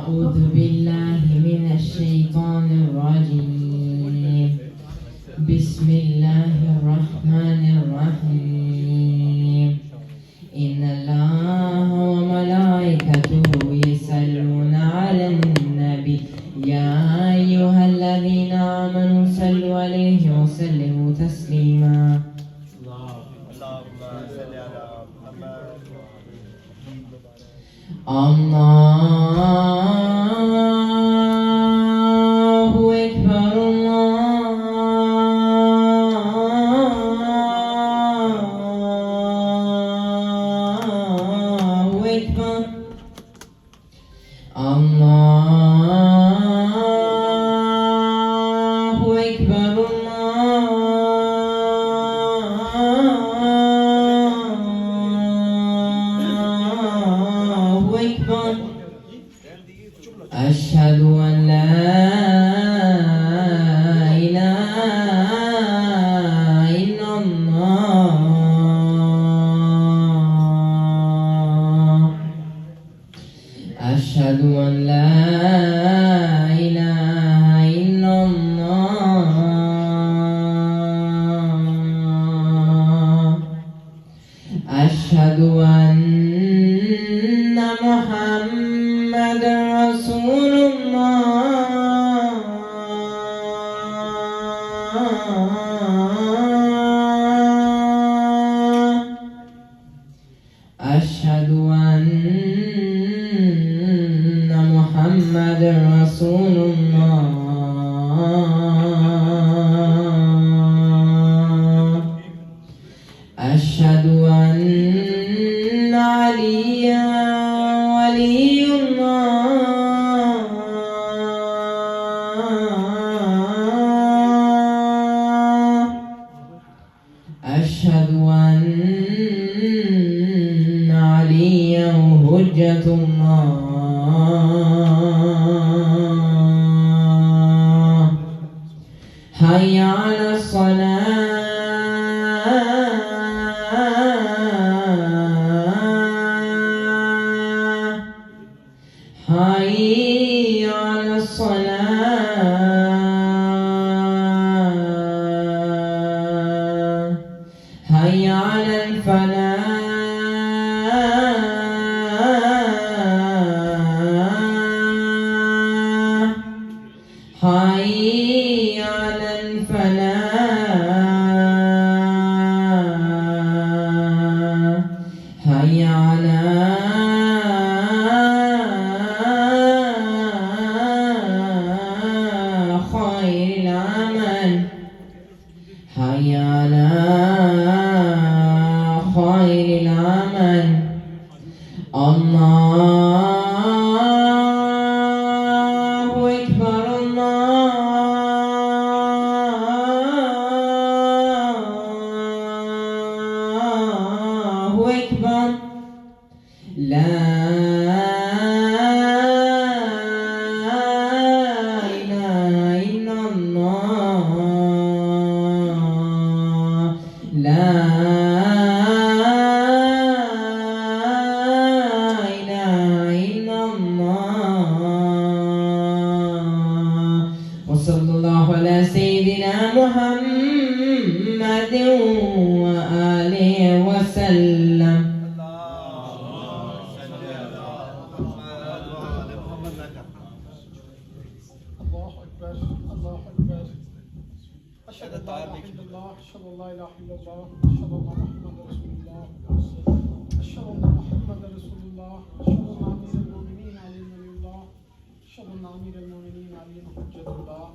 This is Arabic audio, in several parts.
أعوذ بالله من الشيطان الرجيم. بسم الله الرحمن الرحيم. إن الله وملائكته يصلون على النبي يا أيها الذين آمنوا صلوا عليه وسلموا تسليما. الله أكبر الله أكبر الله أكبر الله أكبر. أشهد أن لا إله إلا الله. أشهد أن لا إله إلا الله. أشهد أن محمد رسول الله. أشهد أن محمد رسول الله. أشهد أن عليا ولي الله. أشهد أن عليا حجة الله. حي على الصلاة. حي على الصلاة. حي على الفلاح. حي على الفلاح. حي على خير العمل. حي على خير العمل. الله أكبر الله أكبر. لا إله إلا الله. لا إله إلا الله. وصلى الله على سيدنا محمد وآله وسلم. الله أكبر الله أكبر. أشهد أن لا إله إلا الله. أشهد أن لا إله إلا الله. أشهد أن محمدا رسول الله. أشهد أن محمدا رسول الله. أشهد أن أمير المؤمنين علي ولي الله. أشهد أن أمير المؤمنين علي حجة الله.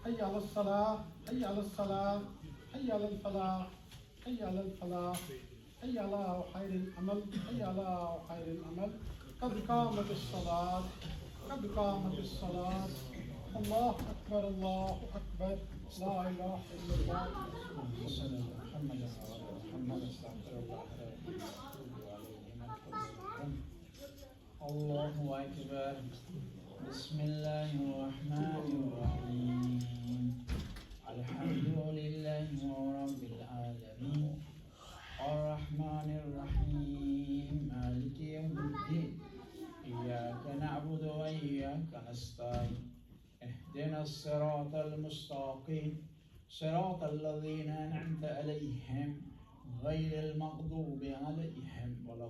حي على الصلاة. حي على الصلاة. حي على الفلاح. حي على الفلاح. حي على خير العمل. حي على خير العمل. قد قامت الصلاة. قد قامت الصلاة. الله أكبر الله أكبر. لا إله إلا الله. محمد استغفر الله. الله أكبر. بسم الله الرحمن الرحيم. الحمد لله رب العالمين الرحمن الرحيم مالك يوم الدين إياك نعبد وإياك الصراط المستقيم صراط الذين أنعمت عليهم غير المغضوب عليهم ولا